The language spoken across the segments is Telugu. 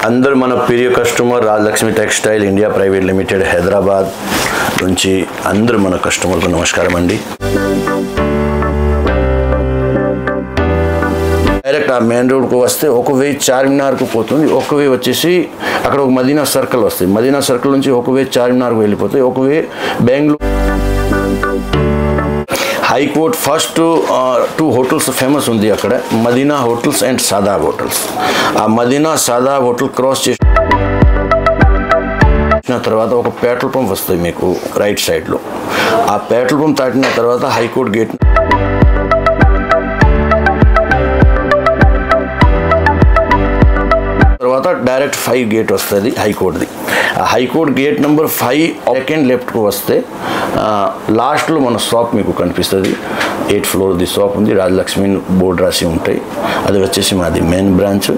అందరూ మన ప్రియ customer Rajalakshmi textile India private limited Hyderabad నుంచి అందరూ మన కస్టమర్కు నమస్కారం అండి. డైరెక్ట్ ఆ మెయిన్ రోడ్కు వస్తే ఒక వే చార్మినార్కు పోతుంది, ఒక వే వచ్చేసి అక్కడ ఒక మదీనా సర్కిల్ వస్తుంది. మదీనా సర్కిల్ నుంచి ఒక వే చార్మినార్కు వెళ్ళిపోతుంది, ఒక way Bengaluru. High court first 2 hotels famous ఉంది అక్కడ, Madina hotels and Shadab hotels. ఆ మదీనా సాదాబ్ హోటల్ క్రాస్ చేసిన తర్వాత ఒక పెట్రోల్ పంప్ వస్తుంది మీకు రైట్ సైడ్లో. ఆ పెట్రోల్ పంప్ దాటిన తర్వాత హైకోర్ట్ గేట్ తర్వాత డైరెక్ట్ 5 గేట్ వస్తుంది హైకోర్టుది. ఆ హైకోర్టు గేట్ నెంబర్ 5 సెకండ్ లెఫ్ట్కు వస్తే లాస్ట్లో మన షాప్ మీకు కనిపిస్తుంది. 8th ఫ్లోర్ది షాప్ ఉంది, రాజలక్ష్మి బోర్డు రాసి ఉంటాయి. అది వచ్చేసి మాది మెయిన్ బ్రాంచ్.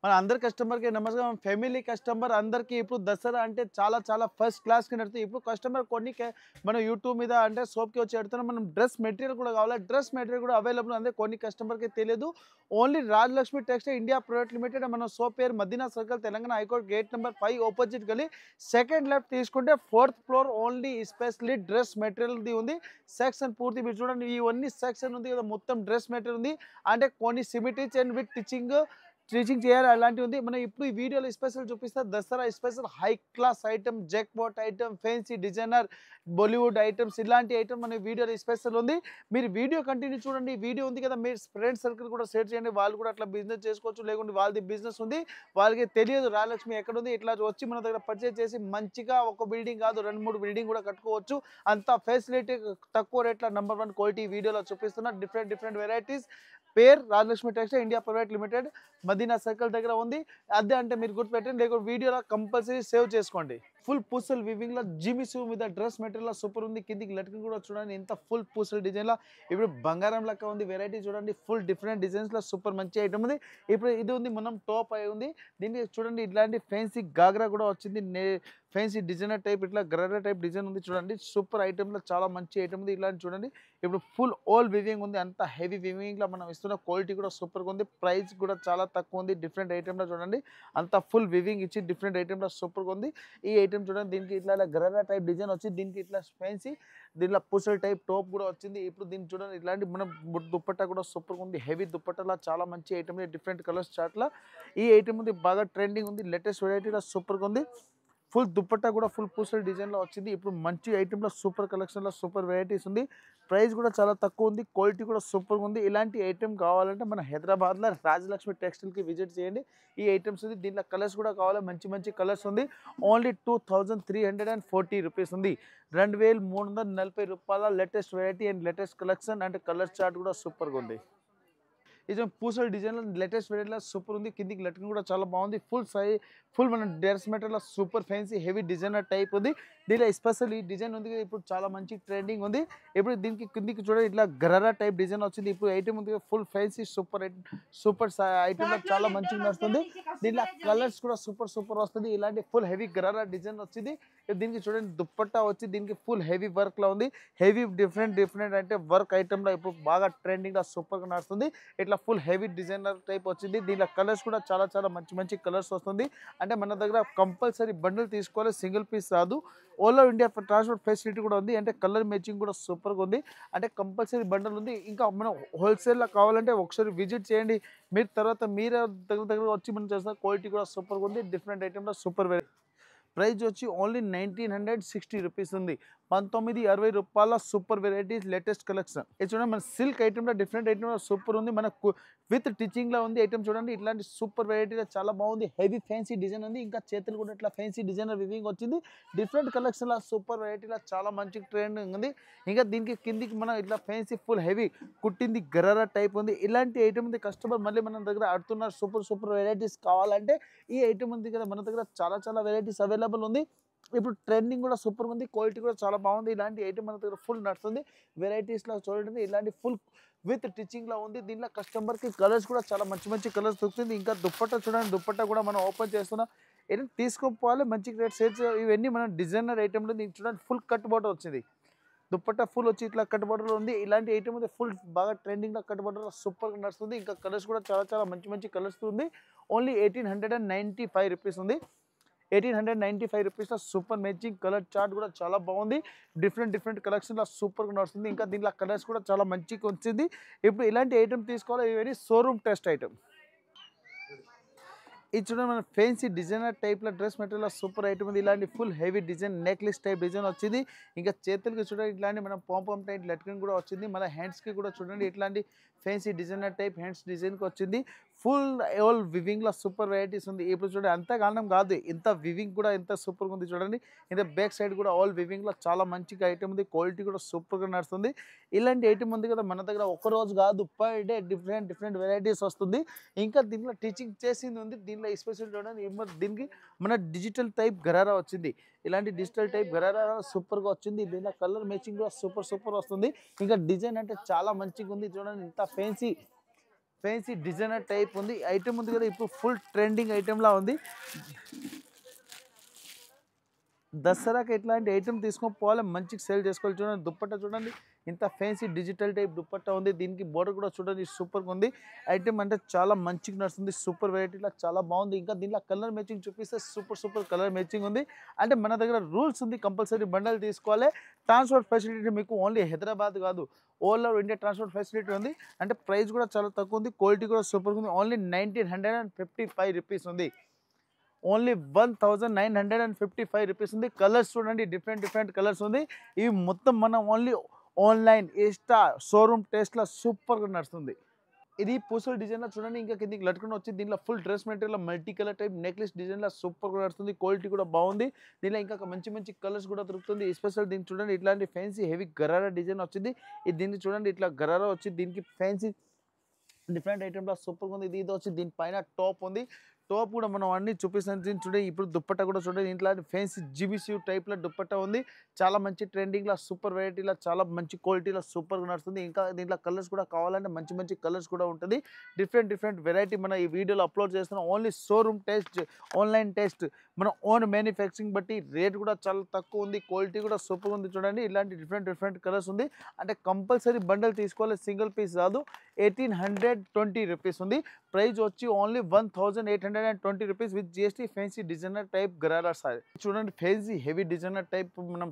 మన అందరి కస్టమర్కి నమస్కారం. ఫ్యామిలీ కస్టమర్ అందరికీ ఇప్పుడు దసరా అంటే చాలా ఫస్ట్ క్లాస్కి నడుతుంది. ఇప్పుడు కస్టమర్ కొన్ని మనం యూట్యూబ్ మీద అంటే షాప్కి వచ్చి పెడుతున్నాం. మనం డ్రెస్ మెటీరియల్ కూడా కావాలి, డ్రెస్ మెటీరియల్ కూడా అవైలబుల్ ఉంది. కొన్ని కస్టమర్కి తెలియదు. Only Rajalakshmi textile India private limited. మన షాప్ పేరు Madina circle, Telangana high court gate number 5 opposite గలీ సెకండ్ లెఫ్ట్ తీసుకుంటే 4th floor. Only specially dress మెటీరియల్ది ఉంది సెక్షన్ పూర్తి. మీరు చూడండి, ఇవన్నీ సెక్షన్ ఉంది కదా, మొత్తం డ్రెస్ మెటీరియల్ ఉంది. అంటే కొన్ని సిమిటీస్ అండ్ విత్ స్టిచింగ్ చేయాలి అలాంటివి ఉంది. మనం ఇప్పుడు ఈ వీడియోలో స్పెషల్ చూపిస్తా. Dasara special high class item, జెక్ బాట్ item, fancy designer, Bollywood items, ఇలాంటి ఐటమ్ మన వీడియోలో స్పెషల్ ఉంది. మీరు వీడియో కంటిన్యూ చూడండి. వీడియో ఉంది కదా, మీ ఫ్రెండ్ సర్కిల్ కూడా షేర్ చేయండి. వాళ్ళు కూడా అట్లా బిజినెస్ చేసుకోవచ్చు, లేకుంటే వాళ్ళది బిజినెస్ ఉంది, వాళ్ళకి తెలియదు రాజలక్ష్మి ఎక్కడ ఉంది. ఇట్లా వచ్చి మన దగ్గర పర్చేజ్ చేసి మంచిగా ఒక బిల్డింగ్ కాదు 2-3 బిల్డింగ్ కూడా కట్టుకోవచ్చు. అంత ఫెసిలిటీ తక్కువ రేట్లో నెంబర్ 1 క్వాలిటీ వీడియోలో చూపిస్తున్నా. Different varieties. పేరు Rajalakshmi textile India private limited, Madina circle దగ్గర ఉంది. అదే అంటే మీరు గుర్తుపెట్టండి, లేకపోతే వీడియోలో కంపల్సరీ సేవ్ చేసుకోండి. ఫుల్ పూసల్ వివింగ్ లో జిమిసు మీద డ్రెస్ మెటీరియల్ సూపర్ ఉంది. కిందికి లట్కన్ కూడా చూడండి, ఎంత ఫుల్ పూసల్ డిజైన్ లో. ఇప్పుడు బంగారం లెక్క ఉంది వెరైటీ చూడండి. ఫుల్ డిఫరెంట్ డిజైన్స్ లో సూపర్ మంచి ఐటమ్ ఉంది. ఇప్పుడు ఇది ఉంది మనం టాప్ అయి ఉంది. దీనికి చూడండి ఇట్లాంటి ఫ్యాన్సీ గాగ్రా కూడా వచ్చింది. ఫ్యాన్సీ డిజైనర్ టైప్, ఇట్లా గర్రా టైప్ డిజైన్ ఉంది చూడండి. సూపర్ ఐటమ్ లో చాలా మంచి ఐటమ్ ఉంది. ఇలాంటి చూడండి, ఇప్పుడు ఫుల్ ఆల్ వివింగ్ ఉంది. అంత హెవీ వివింగ్ లో మనం ఇస్తున్న క్వాలిటీ కూడా సూపర్ గా ఉంది. ప్రైస్ కూడా చాలా తక్కువ ఉంది. డిఫరెంట్ ఐటమ్ లో చూడండి, అంత ఫుల్ వివింగ్ ఇచ్చి డిఫరెంట్ ఐటమ్ లో సూపర్ గా ఉంది. ఈ ఐటమ్ చూడండి, దీనికి ఇట్లా గర్రా టైప్ డిజైన్ వచ్చి, దీనికి ఇట్లా ఫ్యాన్సీ దీంట్లో పూసల్ టైప్ టాప్ కూడా వచ్చింది. ఇప్పుడు దీన్ని చూడండి, ఇట్లాంటి మన దుప్పట్టా కూడా సూపర్ గా ఉంది. హెవీ దుప్పట్టలా చాలా మంచి ఐటమ్, డిఫరెంట్ కలర్స్ చాట్ల ఈ ఐటమ్ ఉంది. బాగా ట్రెండింగ్ ఉంది, లేటెస్ట్ వెరైటీలో సూపర్ గా ఉంది. ఫుల్ దుప్పట్టా కూడా ఫుల్ పూసల్ డిజైన్లో వచ్చింది. ఇప్పుడు మంచి ఐటెంలో సూపర్ కలెక్షన్లో సూపర్ వెరైటీస్ ఉంది. ప్రైస్ కూడా చాలా తక్కువ ఉంది, క్వాలిటీ కూడా సూపర్గా ఉంది. ఇలాంటి ఐటెం కావాలంటే మన హైదరాబాద్లో రాజలక్ష్మి టెక్స్టైల్కి విజిట్ చేయండి. ఈ ఐటమ్స్ ఉంది. దీంట్లో కలర్స్ కూడా కావాలి, మంచి కలర్స్ ఉంది. ఓన్లీ 2340 రూపీస్ ఉంది. 2340 రూపాయల latest variety and latest collection and colour chart కూడా సూపర్గా ఉంది. ఇది పూసల్ డిజైన్లో లేటెస్ట్ వెరైటీలో సూపర్ ఉంది. కిందికి లట్కన్ కూడా చాలా బాగుంది. ఫుల్ మన dress material super fancy heavy designer type ఉంది. దీనిలో స్పెషల్ ఈ డిజైన్ ఉంది, ఇప్పుడు చాలా మంచి ట్రెండింగ్ ఉంది. ఇప్పుడు దీనికి కిందికి చూడండి, ఇట్లా గర్రా టైప్ డిజైన్ వచ్చింది. ఇప్పుడు ఐటమ్ ఉంది ఫుల్ ఫ్యాన్సీ సూపర్ ఐటమ్ చాలా మంచిగా నడుస్తుంది. దీనిలో కలర్స్ కూడా సూపర్ వస్తుంది. ఇలాంటి ఫుల్ హెవీ గర్రా డిజైన్ వచ్చింది. దీనికి చూడండి దుప్పట్టా వచ్చి, దీనికి ఫుల్ హెవీ వర్క్ లో ఉంది. హెవీ డిఫరెంట్ అంటే వర్క్ ఐటమ్ లో ఇప్పుడు బాగా ట్రెండింగ్ గా సూపర్ గా నడుస్తుంది. ఇట్లా ఫుల్ హెవీ డిజైనర్ టైప్ వచ్చింది. దీనిలో కలర్స్ కూడా చాలా మంచి కలర్స్ వస్తుంది. అంటే మన దగ్గర కంపల్సరీ బండిల్ తీసుకోవాలి, సింగిల్ పీస్ రాదు. All over India transport facility కూడా ఉంది. అంటే కలర్ మ్యాచింగ్ కూడా సూపర్గా ఉంది. అంటే కంపల్సరీ బండిల్ ఉంది. ఇంకా మనం హోల్సేల్లో కావాలంటే ఒకసారి విజిట్ చేయండి. మీరు తర్వాత మీరే దగ్గర వచ్చి మనం చేసిన క్వాలిటీ కూడా సూపర్గా ఉంది. డిఫరెంట్ ఐటెంలో సూపర్ ప్రైస్ వచ్చి ఓన్లీ 1960 రూపీస్ ఉంది. 1960 రూపాయల సూపర్ వెరైటీస్ లేటెస్ట్ కలెక్షన్. ఇది చూడండి, మన సిల్క్ ఐటెంలో డిఫరెంట్ ఐటెంలో సూపర్ ఉంది. మనకు విత్ టీచింగ్లో ఉంది ఐటమ్ చూడండి. ఇట్లాంటి సూపర్ వెరైటీలో చాలా బాగుంది. హెవీ ఫ్యాన్సీ డిజైన్ ఉంది. ఇంకా చేతులు కూడా ఇట్లా ఫ్యాన్సీ డిజైనర్ వివింగ్ వచ్చింది. డిఫరెంట్ కలెక్షన్లో సూపర్ వెరైటీలో చాలా మంచి ట్రెండింగ్ ఉంది. ఇంకా దీనికి కిందికి మనం ఇట్లా ఫ్యాన్సీ ఫుల్ హెవీ కుట్టింది గర్రా టైప్ ఉంది. ఇలాంటి ఐటమ్ ఉంది. కస్టమర్ మళ్ళీ మన దగ్గర ఆడుతున్నారు సూపర్ వెరైటీస్ కావాలంటే ఈ ఐటమ్ ఉంది కదా, మన దగ్గర చాలా వెరైటీస్ అవైలబుల్ ఉంది. ఇప్పుడు ట్రెండింగ్ కూడా సూపర్ ఉంది. క్వాలిటీ కూడా చాలా బాగుంది. ఇలాంటి ఐటమ్ మన దగ్గర ఫుల్ నడుస్తుంది. వెరైటీస్లో చూడండి, ఇలాంటి ఫుల్ విత్ టిచింగ్లో ఉంది. దీంట్లో కస్టమర్కి కలర్స్ కూడా చాలా మంచి మంచి కలర్స్ దొరుకుతుంది. ఇంకా దుప్పట్టా చూడండి, దుప్పట్టా కూడా మనం ఓపెన్ చేస్తున్నాం. ఏదైనా తీసుకోపోవాలి మంచి రేట్ సేల్స్. ఇవన్నీ మనం డిజైనర్ ఐటెంలో దీనికి చూడండి ఫుల్ కట్ బార్డర్ వచ్చింది. దుప్పట్టా ఫుల్ వచ్చి ఇట్లా కట్ బార్డర్ ఉంది. ఇలాంటి ఐటమ్ అయితే ఫుల్ బాగా ట్రెండింగ్లో కట్ బార్డర్ సూపర్గా నడుస్తుంది. ఇంకా కలర్స్ కూడా చాలా చాలా మంచి మంచి కలర్స్ ఉంది. ఓన్లీ 1895 రూపీస్ ఉంది. 1895 రూపీస్లో సూపర్ మ్యాచింగ్ కలర్ చార్ట్ కూడా చాలా బాగుంది. డిఫరెంట్ కలెక్షన్లో సూపర్గా నడుస్తుంది. ఇంకా దీంట్లో కలర్స్ కూడా చాలా మంచిగా వచ్చింది. ఇప్పుడు ఇలాంటి ఐటమ్ తీసుకోవాలి, ఇవన్నీ షోరూమ్ టెస్ట్ ఐటమ్. ఇది చూడండి మన ఫ్యాన్సీ డిజైనర్ టైప్లో డ్రెస్ మెటీరియల్ సూపర్ ఐటమ్ ఉంది. ఇలాంటి full heavy design necklace type design వచ్చింది. ఇంకా చేతులకి చూడండి ఇట్లాంటి మన పాంపాం టైప్ లెట్కన్ కూడా వచ్చింది. మన హ్యాండ్స్కి కూడా చూడండి ఇట్లాంటి ఫ్యాన్సీ డిజైనర్ టైప్ హ్యాండ్స్ డిజైన్కి వచ్చింది. ఫుల్ ఆల్ వివింగ్లో సూపర్ వెరైటీస్ ఉంది. ఇప్పుడు చూడండి అంత కారణం కాదు, ఇంత వివింగ్ కూడా ఎంత సూపర్గా ఉంది చూడండి. ఇంత బ్యాక్ సైడ్ కూడా ఆల్ వివింగ్లో చాలా మంచిగా ఐటమ్ ఉంది. క్వాలిటీ కూడా సూపర్గా నడుస్తుంది. ఇలాంటి ఐటమ్ ఉంది కదా మన దగ్గర ఒక రోజు కాదు, పర్ డే డిఫరెంట్ వెరైటీస్ వస్తుంది. ఇంకా దీంట్లో టీచింగ్ చేసింది ఉంది. దీంట్లో ఎస్పెషల్ చూడండి దీనికి మన డిజిటల్ టైప్ గరారా వచ్చింది. ఇలాంటి డిజిటల్ టైప్ గరారా సూపర్గా వచ్చింది. దీంట్లో కలర్ మ్యాచింగ్ కూడా సూపర్ వస్తుంది. ఇంకా డిజైన్ అంటే చాలా మంచిగా ఉంది చూడండి. ఇంత ఫ్యాన్సీ డిజైనర్ టైప్ ఉంది. ఐటమ్ ఉంది కదా ఇప్పుడు ఫుల్ ట్రెండింగ్ ఐటెంలా ఉంది. దసరాకి ఎట్లాంటి ఐటమ్ తీసుకొని పోవాలి, మంచిగా సేల్ చేసుకోవాలి. చూడండి దుప్పట్టా చూడండి ఇంత ఫ్యాన్సీ డిజిటల్ టైప్ దుప్పట్టా ఉంది. దీనికి బోర్డర్ కూడా చూడండి సూపర్గా ఉంది. ఐటమ్ అంటే చాలా మంచిగా నడుస్తుంది. సూపర్ వెరైటీలో చాలా బాగుంది. ఇంకా దీంట్లో కలర్ మ్యాచింగ్ చూపిస్తే సూపర్ కలర్ మ్యాచింగ్ ఉంది. అంటే మన దగ్గర రూల్స్ ఉంది, కంపల్సరీ బండల్ తీసుకోవాలి. ట్రాన్స్పోర్ట్ ఫెసిలిటీ మీకు ఓన్లీ హైదరాబాద్ కాదు, all over India transport facility ఉంది. అంటే ప్రైస్ కూడా చాలా తక్కువ ఉంది, క్వాలిటీ కూడా సూపర్గా ఉంది. ఓన్లీ 1955 రూపీస్ ఉంది. ఓన్లీ 1955 రూపీస్ ఉంది. కలర్స్ చూడండి డిఫరెంట్ కలర్స్ ఉంది. ఇవి మొత్తం మనం ఓన్లీ ఆన్లైన్ ఇన్స్టా షోరూమ్ టెస్ట్లో సూపర్గా నడుస్తుంది. ఇది పూసల డిజైన్లో చూడండి ఇంకా కిందికి లట్టుకుని వచ్చి దీంట్లో full dress material multi colour type necklace డిజైన్లో సూపర్గా నడుస్తుంది. క్వాలిటీ కూడా బాగుంది. దీంట్లో ఇంకా మంచి కలర్స్ కూడా దొరుకుతుంది. ఎస్పెషల్ దీనికి చూడండి ఇట్లాంటి ఫ్యాన్సీ హెవీ గరారా డిజైన్ వచ్చింది. ఇది దీన్ని చూడండి ఇట్లా గరారా వచ్చి దీనికి ఫ్యాన్సీ డిఫరెంట్ ఐటెంలో సూపర్గా ఉంది. ఇది వచ్చి దీనిపైన టాప్ ఉంది. టాప్ కూడా మనం అన్ని చూపిస్తాను చూడండి. ఇప్పుడు దుప్పట్టా కూడా చూడండి ఇంట్లో ఫ్యాన్సీ జీబీసీ టైప్లో దుప్పట్టా ఉంది. చాలా మంచి ట్రెండింగ్లో సూపర్ వెరైటీలో చాలా మంచి క్వాలిటీలో సూపర్గా నడుస్తుంది. ఇంకా దీంట్లో కలర్స్ కూడా కావాలంటే మంచి కలర్స్ కూడా ఉంటుంది. డిఫరెంట్ వెరైటీ మన ఈ వీడియోలో అప్లోడ్ చేస్తున్నాం. Only showroom test, online test, మన ఓన్ మ్యానుఫ్యాక్చరింగ్ బట్టి రేట్ కూడా చాలా తక్కువ ఉంది. క్వాలిటీ కూడా సూపర్గా ఉంది చూడండి. ఇలాంటి డిఫరెంట్ కలర్స్ ఉంది. అంటే కంపల్సరీ బండల్ తీసుకోవాలి, సింగిల్ పీస్ కాదు. 1820 రూపీస్ ఉంది. ప్రైస్ వచ్చి only 1820 rupees with GST. Fancy designer type gharara sorry చూడండి. ఫ్యాన్సీ హెవీ డిజైనర్ టైప్ మనం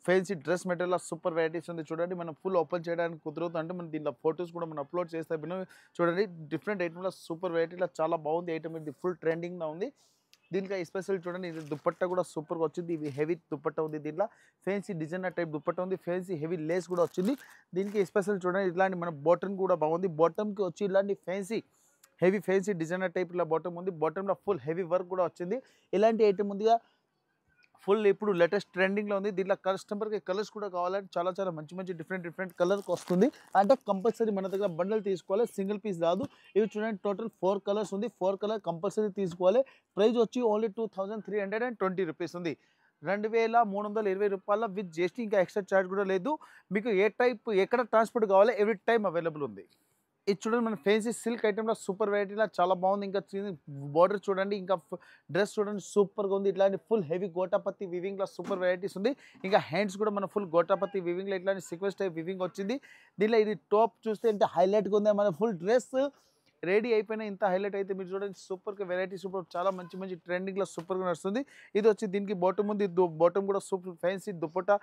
fancy dress material super varieties ఉంది చూడండి. మనం ఫుల్ ఓపెన్ చేయడానికి కుదరదు, అంటే మనం దీంట్లో ఫొటోస్ కూడా మనం అప్లోడ్ చేస్తే చూడండి. డిఫరెంట్ ఐటమ్లో సూపర్ వెరైటీలో చాలా బాగుంది. ఐటమ్ ఇది ఫుల్ ట్రెండింగ్లో ఉంది. దీనికి ఎస్పెషల్ చూడండి ఇది దుప్పట్టా కూడా సూపర్గా వచ్చింది. ఇవి హెవీ దుప్పట్టా ఉంది. దీంట్లో ఫ్యాన్సీ డిజైనర్ టైప్ దుప్పట్టా ఉంది. ఫ్యాన్సీ హెవీ లేస్ కూడా వచ్చింది. దీనికి ఎస్పెషల్ చూడండి ఇట్లాంటి మన బాటమ్ కూడా బాగుంది. బాటమ్కి వచ్చి ఇలాంటి హెవీ ఫ్యాన్సీ డిజైనర్ టైప్ ఇలా బాటమ్ ఉంది. బాటంలో ఫుల్ హెవీ వర్క్ కూడా వచ్చింది. ఇలాంటి ఐటమ్ ఉందిగా ఫుల్ ఇప్పుడు లేటెస్ట్ ట్రెండింగ్లో ఉంది. దీంట్లో కస్టమర్కి కలర్స్ కూడా కావాలంటే చాలా మంచి డిఫరెంట్ కలర్కి వస్తుంది. అంటే కంపల్సరీ మన దగ్గర బండల్ తీసుకోవాలి, సింగిల్ పీస్ కాదు. ఇవి చూడండి టోటల్ 4 కలర్స్ ఉంది. 4 కలర్ కంపల్సరీ తీసుకోవాలి. ప్రైస్ వచ్చి ఓన్లీ 2320 రూపీస్ ఉంది. 2320 రూపాయల విత్ జిఎస్టీ. ఇంకా ఎక్స్ట్రా ఛార్జ్ కూడా లేదు. మీకు ఏ టైప్ ఎక్కడ ట్రాన్స్పోర్ట్ కావాలో ఎవ్రీ టైం అవైలబుల్ ఉంది. ఇది చూడండి మన ఫ్యాన్సీ సిల్క్ ఐటెంలో సూపర్ వెరైటీలో చాలా బాగుంది. ఇంకా బార్డర్ చూడండి, ఇంకా డ్రెస్ చూడండి సూపర్గా ఉంది. ఇట్లాంటి ఫుల్ హెవీ గోటాపత్తి వివింగ్లో సూపర్ వెరైటీస్ ఉంది. ఇంకా హ్యాండ్స్ కూడా మన ఫుల్ గోటాపత్తి వివింగ్లో ఇట్లాంటి సీక్వెన్స్ టైప్ వివింగ్ వచ్చింది. దీనిలో ఇది టాప్ చూస్తే ఇంత హైలైట్గా ఉంది. మన ఫుల్ డ్రెస్ రెడీ అయిపోయినా ఇంత హైలైట్ అయితే మీరు చూడండి సూపర్గా వెరైటీ సూపర్ చాలా మంచి ట్రెండింగ్లో సూపర్గా నడుస్తుంది. ఇది వచ్చి దీనికి బాటమ్ ఉంది. బాటమ్ కూడా సూపర్ ఫ్యాన్సీ దుప్పట్టా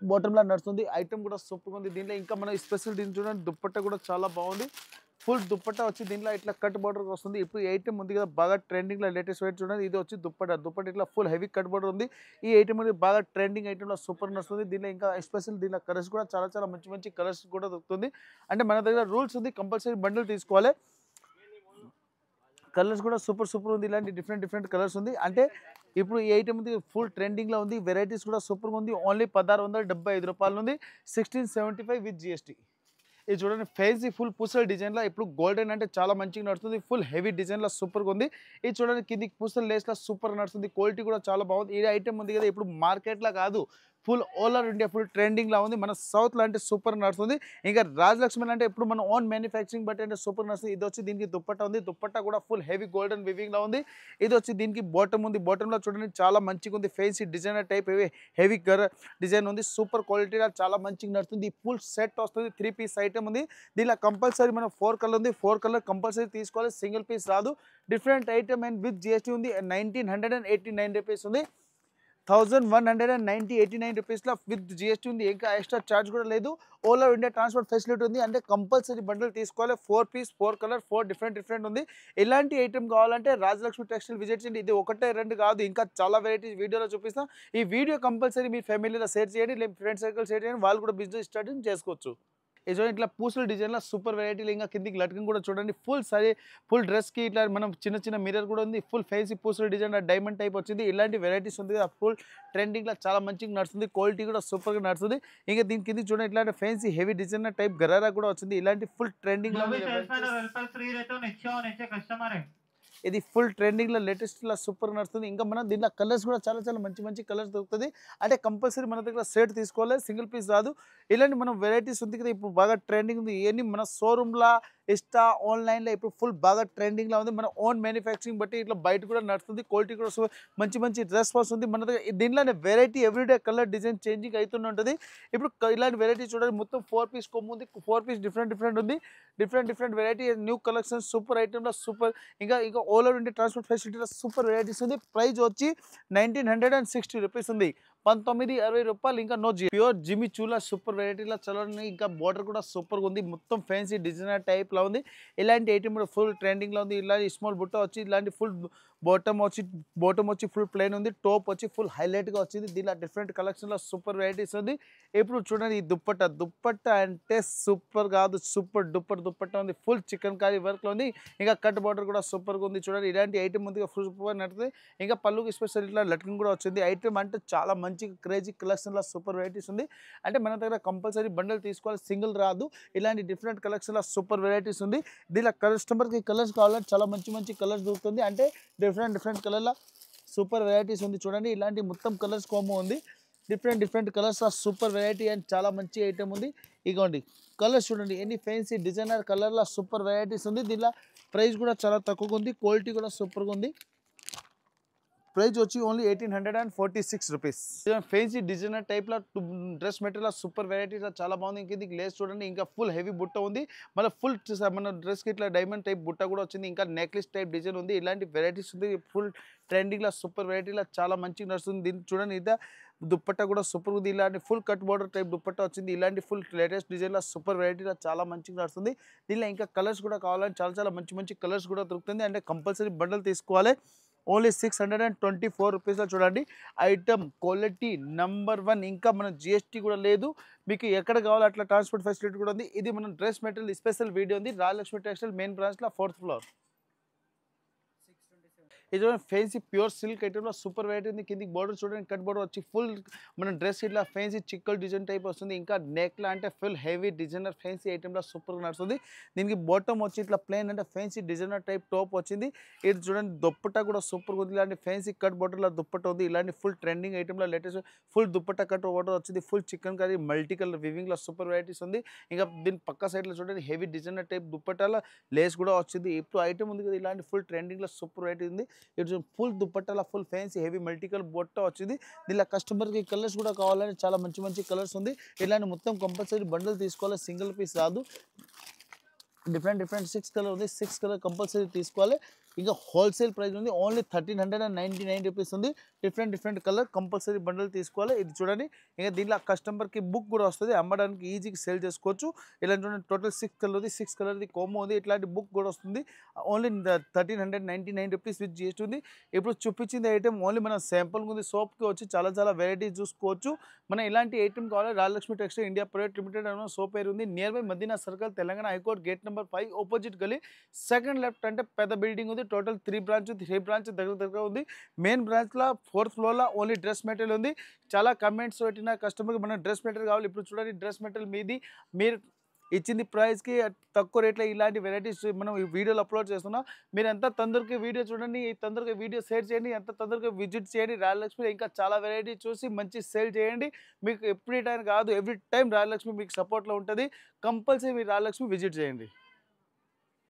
బాటంలో నడుస్తుంది. ఐటమ్ కూడా సూపర్గా ఉంది. దీంట్లో ఇంకా మన స్పెషల్ దీన్ని చూడండి దుప్పట్టా కూడా చాలా బాగుంది. ఫుల్ దుప్పట్టా వచ్చి దీంట్లో ఇట్లా కట్ బార్డర్ వస్తుంది. ఇప్పుడు ఈ ఐటమ్ ఉంది కదా బాగా ట్రెండింగ్లో లేటెస్ట్ వెయిట్ చూడండి. ఇది వచ్చి దుప్పట్టా ఇట్లా ఫుల్ హెవీ కట్ బార్డర్ ఉంది. ఈ ఐటమ్ అనేది బాగా ట్రెండింగ్ ఐటమ్లో సూపర్ నడుస్తుంది. దీంట్లో ఇంకా స్పెషల్ దీంట్లో కలర్స్ కూడా చాలా మంచి కలర్స్ కూడా దొరుకుతుంది. అంటే మన దగ్గర రూల్స్ ఉంది, కంపల్సరీ బండిల్ తీసుకోవాలి. కలర్స్ కూడా సూపర్ ఉంది. ఇలాంటి డిఫరెంట్ కలర్స్ ఉంది. అంటే ఇప్పుడు ఈ ఐటమ్ ఉంది ఫుల్ ట్రెండింగ్లో ఉంది. వెరైటీస్ కూడా సూపర్గా ఉంది. ఓన్లీ 1675 రూపాయలు ఉంది. 1675 విత్ జిఎస్టీ. ఇది చూడండి ఫ్యాన్సీ ఫుల్ పూసల డిజైన్లో ఇప్పుడు గోల్డెన్ అంటే చాలా మంచిగా నడుస్తుంది. ఫుల్ హెవీ డిజైన్లో సూపర్గా ఉంది. ఇది చూడండి కిందికి పూసల లేస్లో సూపర్ నడుస్తుంది. క్వాలిటీ కూడా చాలా బాగుంది. ఈ ఐటమ్ ఉంది కదా ఇప్పుడు మార్కెట్లో కాదు, full all over India full ట్రెండింగ్లో ఉంది. మన సౌత్లో అంటే సూపర్ నడుస్తుంది. ఇంకా రాజలక్ష్మి అంటే ఇప్పుడు మన ఓన్ మ్యానుఫ్యాక్చరింగ్ బట్టి అంటే సూపర్ నడుస్తుంది. ఇది వచ్చి దీనికి దుప్పట్టా ఉంది. దుప్పట్టా కూడా ఫుల్ హెవీ గోల్డెన్ వివింగ్లో ఉంది. ఇది వచ్చి దీనికి బాటమ్ ఉంది. బాటంలో చూడండి చాలా మంచిగా ఉంది. ఫేన్సీ డిజైనర్ టైప్ హెవీ డిజైన్ ఉంది. సూపర్ క్వాలిటీగా చాలా మంచిగా నడుస్తుంది. ఫుల్ సెట్ వస్తుంది. 3 పీస్ ఐటమ్ ఉంది. దీనిలో కంపల్సరీ మన 4 కలర్ ఉంది. 4 కలర్ కంపల్సరీ తీసుకోవాలి. సింగిల్ పీస్ రాదు. Different item and with GST ఉంది. 1989 రూపీస్ ఉంది. 1189 రూపీస్లో విత్ GST ఉంది. ఇంకా ఎక్స్ట్రా ఛార్జ్ కూడా లేదు. All over India transport facility ఉంది. అంటే కంపల్సరీ బండిల్ తీసుకోవాలి. 4 పీస్ 4 కలర్ 4 డిఫరెంట్ ఉంది. ఇలాంటి ఐటమ్ కావాలంటే రాజలక్ష్మి టెక్స్టైల్ విజిట్ చేయండి. ఇది ఒకటే రెండు కాదు, ఇంకా చాలా వెరైటీస్ వీడియోలో చూపిస్తాం. ఈ వీడియో కంపల్సరీ మీ ఫ్యామిలీలో షేర్ చేయండి, లేదా ఫ్రెండ్ సర్కిల్ షేర్ చేయండి. వాళ్ళు కూడా బిజినెస్ స్టార్టింగ్ చేసుకోవచ్చు. ఇది ఇట్లా పూసల డిజైన్లో సూపర్ వెరైటీలు. ఇంకా కిందికి లట్కన్ కూడా చూడండి. ఫుల్ డ్రెస్కి ఇట్లా మనం చిన్న మిర్రర్ కూడా ఉంది. ఫుల్ ఫేన్సీ పూసల డిజైన్ డైమండ్ టైప్ వచ్చింది. ఇలాంటి వెరైటీస్ ఉంది. ఫుల్ ట్రెండింగ్లో చాలా మంచిగా నడుస్తుంది. క్వాలిటీ కూడా సూపర్గా నడుస్తుంది. ఇంకా దీని కింద చూడండి ఇట్లాంటి ఫేన్సీ హెవీ డిజైనర్ టైప్ గరారా కూడా వచ్చింది. ఇలాంటి ఫుల్ ట్రెండింగ్లో ఇది ఫుల్ ట్రెండింగ్లో లేటెస్ట్లో సూపర్ నడుస్తుంది. ఇంకా మనం దీంట్లో కలర్స్ కూడా చాలా మంచి కలర్స్ దొరుకుతుంది. అంటే కంపల్సరీ మన దగ్గర సెట్ తీసుకోవాలి, సింగిల్ పీస్ రాదు. ఇలాంటి మనం వెరైటీస్ ఉంది కదా, ఇప్పుడు బాగా ట్రెండింగ్ ఉంది. ఇవన్నీ మన షోరూమ్లో ఇన్స్టా ఆన్లైన్లో ఇప్పుడు ఫుల్ బాగా ట్రెండింగ్లో ఉంది. మన ఓన్ మ్యానుఫ్యాక్చరింగ్ బట్టి ఇట్లా బయట కూడా నడుస్తుంది. క్వాలిటీ కూడా మంచి రెస్పాన్స్ ఉంది. మన దగ్గర దీనిలోనే variety everyday colour design changing అవుతూనే ఉంటుంది. ఇప్పుడు ఇలాంటి వెరైటీ చూడండి. మొత్తం 4 పీస్ కొమ్ము ఉంది. 4 పీస్ డిఫరెంట్ ఉంది. Different variety new collection super ఐటమ్లో సూపర్. ఇంకా ఆల్ ఓవర్ ఇండియా ట్రాన్స్పోర్ట్ ఫెసిలిటీలో సూపర్ వెరైటీస్ ఉంది. ప్రైస్ వచ్చి 1960 రూపీస్ ఉంది. 1960 రూపాయలు. ఇంకా ప్యూర్ జిమి చూలా సూపర్ వెరైటీలో చల్లని. ఇంకా బార్డర్ కూడా సూపర్గా ఉంది. మొత్తం ఫ్యాన్సీ డిజైనర్ టైప్లో ఉంది. ఇలాంటి ఐటమ్ కూడా ఫుల్ ట్రెండింగ్లో ఉంది. ఇలాంటి స్మాల్ బుట్ట వచ్చి ఇలాంటి ఫుల్ బాటమ్ వచ్చి ఫుల్ ప్లెయిన్ ఉంది. టాప్ వచ్చి ఫుల్ హైలైట్గా వచ్చింది. దీనిలో డిఫరెంట్ కలెక్షన్లో సూపర్ వెరైటీస్ ఉంది. ఇప్పుడు చూడండి ఈ దుప్పట్ట అంటే సూపర్ కాదు, సూపర్ దుప్పట్ట ఉంది. ఫుల్ చికెన్ కారీ వర్క్లో ఉంది. ఇంకా కట్ బార్డర్ కూడా సూపర్గా ఉంది. చూడండి ఇలాంటి ఐటమ్ ఉంది. ఫుల్ సూపర్ నడుతుంది. ఇంకా పళ్ళుకి స్పెషల్ ఇట్లా లట్కన్ కూడా వచ్చింది. ఐటమ్ అంటే చాలా మంచి క్రేజీ కలెక్షన్లో సూపర్ వెరైటీస్ ఉంది. అంటే మన దగ్గర కంపల్సరీ బండల్ తీసుకోవాలి, సింగిల్ రాదు. ఇలాంటి డిఫరెంట్ కలెక్షన్లో సూపర్ వెరైటీస్ ఉంది. దీనిలో కస్టమర్కి కలర్స్ కావాలంటే చాలా మంచి కలర్స్ దొరుకుతుంది. అంటే డిఫరెంట్ కలర్లో సూపర్ వెరైటీస్ ఉంది. చూడండి ఇలాంటి మొత్తం కలర్స్ కాంబో ఉంది. Different colours super variety and చాలా మంచి ఐటమ్ ఉంది. ఇగోండి కలర్స్ చూడండి. ఎన్ని ఫ్యాన్సీ డిజైనర్ కలర్లో సూపర్ వెరైటీస్ ఉంది. దీనిలో ప్రైస్ కూడా చాలా తక్కువగా ఉంది. క్వాలిటీ కూడా సూపర్గా ఉంది. ప్రైస్ వచ్చి ఓన్లీ 1846 రూపీస్. ఫేన్సీ డిజైనర్ టైప్లో డ్రెస్ మెటీరియల్ సూపర్ వెరైటీస్ చాలా బాగుంది. ఇంక లేస్ చూడండి. ఇంకా ఫుల్ హెవీ బుట్ట ఉంది. మళ్ళీ ఫుల్ మన డ్రెస్కి ఇట్లా డైమండ్ టైప్ బుట్ట కూడా వచ్చింది. ఇంకా నెక్లెస్ టైప్ డిజైన్ ఉంది. ఇలాంటి వెరైటీస్ ఉంది. ఫుల్ ట్రెండింగ్లో సూపర్ వెరైటీలో చాలా మంచిగా నడుస్తుంది. దీన్ని చూడండి ఇదే దుప్పట్ట కూడా సూపర్ ఉంది. ఇలాంటి full cut border type dupatta వచ్చింది. ఇలాంటి ఫుల్ లేటెస్ట్ డిజైన్లో సూపర్ వెరైటీలో చాలా మంచిగా నడుస్తుంది. దీనిలో ఇంకా కలర్స్ కూడా కావాలని చాలా మంచి కలర్స్ కూడా దొరుకుతుంది. అంటే కంపల్సరీ బండల్ తీసుకోవాలి. ఓన్లీ 624 రూపీస్లో చూడండి. Item quality number 1. ఇంకా మన GST కూడా లేదు. మీకు ఎక్కడ కావాలో అట్లా ట్రాన్స్పోర్ట్ ఫెసిలిటీ కూడా ఉంది. ఇది మన డ్రెస్ మెటీరియల్ స్పెషల్ వీడియో ఉంది. రాజలక్ష్మి టెక్స్టైల్ మెయిన్ బ్రాంచ్లో 4th ఫ్లోర్. ఇది ఫేన్సీ ప్యూర్ సిల్క్ ఐటమ్లో సూపర్ వెరైటీ ఉంది. కిందికి బోర్డర్ చూడండి. కట్ బోర్డర్ వచ్చి ఫుల్ మన డ్రెస్ ఇట్లా ఫేన్సీ చిక్కల్ డిజైన్ టైప్ వస్తుంది. ఇంకా నెక్లా అంటే ఫుల్ హెవీ డిజైనర్ ఫేన్సీ ఐటమ్లో సూపర్గా నడుస్తుంది. దీనికి బాటమ్ వచ్చి ఇట్లా ప్లెయిన్ అంటే ఫేన్సీ డిజైనర్ టైప్ టాప్ వచ్చింది. ఇది చూడండి దుప్పట్ట కూడా సూపర్గా ఉంది. ఇలాంటి ఫేన్సీ కట్ బోర్డర్లో దుప్పట్ట ఉంది. ఇలాంటి ఫుల్ ట్రెండింగ్ ఐటమ్లో latest full dupatta cut border వచ్చింది. Full chicken curry multi colour వివింగ్లో సూపర్ వెరైటీస్ ఉంది. ఇంకా దీని పక్క సైడ్లో చూడండి హెవీ డిజైనర్ టైప్ దుప్పట్టాల లేస్ కూడా వచ్చింది. ఇప్పుడు ఐటమ్ ఉంది కదా, ఇలాంటి ఫుల్ ట్రెండింగ్లో సూపర్ వెరైటీ ఉంది. ఇటు ఫుల్ దుప్పట్టాల ఫుల్ ఫ్యాన్సీ హెవీ మల్టికల్ బొట్ట వచ్చింది. దీనిలో కస్టమర్కి కలర్స్ కూడా కావాలని చాలా మంచి కలర్స్ ఉంది. ఇలాంటి మొత్తం కంపల్సరీ బండల్ తీసుకోవాలి, సింగిల్ పీస్ రాదు. డిఫరెంట్ 6 కలర్ ఉంది. 6 కలర్ కంపల్సరీ తీసుకోవాలి. ఇంకా హోల్సేల్ ప్రైస్ ఉంది. ఓన్లీ 1399 రూపీస్ ఉంది. డిఫరెంట్ కలర్ కంపల్సరీ బండల్ తీసుకోవాలి. ఇది చూడండి. ఇంకా దీనిలో కస్టమర్కి బుక్ కూడా వస్తుంది. అమ్మడానికి ఈజీగా సేల్ చేసుకోవచ్చు. ఇలా చూడండి టోటల్ 6 కలర్ ఉంది. 6 కలర్ది కోమో ఉంది. ఇట్లాంటి బుక్ కూడా వస్తుంది. ఓన్లీ 1399 రూపీస్ విత్ GST ఉంది. ఇప్పుడు చూపించింది ఐటమ్ ఓన్లీ మన శాంపుల్ ఉంది. సోప్కి వచ్చి చాలా వెరైటీస్ చూసుకోవచ్చు. మనం ఇలాంటి ఐటమ్ కావాలి. Rajalakshmi textile India private limited అనే సోప్ పేరు ఉంది. Near by Madina circle, Telangana high court, gate number 5 opposite గలీ, సెకండ్ లెఫ్ట్ అంటే పెద్ద బిల్డింగ్ ఉంది. టోటల్ 3 బ్రాంచ్ దగ్గర ఉంది. మెయిన్ బ్రాంచ్లో 4th ఫ్లోర్లో ఓన్లీ డ్రెస్ మెటీరియల్ ఉంది. చాలా కమెంట్స్ పెట్టిన కస్టమర్కి మన డ్రెస్ మెటీరియల్ కావాలి. ఇప్పుడు చూడండి డ్రెస్ మెటీరియల్ మీది. మీరు ఇచ్చింది ప్రైస్కి తక్కువ రేట్లో ఇలాంటి వెరైటీస్ మనం ఈ వీడియోలో అప్లోడ్ చేస్తున్నాం. మీరు ఎంత తొందరగా వీడియో చూడండి, తొందరగా వీడియో షేర్ చేయండి, ఎంత తొందరగా విజిట్ చేయండి రాయలక్ష్మి. ఇంకా చాలా వెరైటీ చూసి మంచి సేల్ చేయండి. మీకు ఎవ్రీ టైం కాదు, ఎవ్రీ టైం రాయలక్ష్మి మీకు సపోర్ట్లో ఉంటుంది. కంపల్సరీ మీరు రాయలక్ష్మి విజిట్ చేయండి.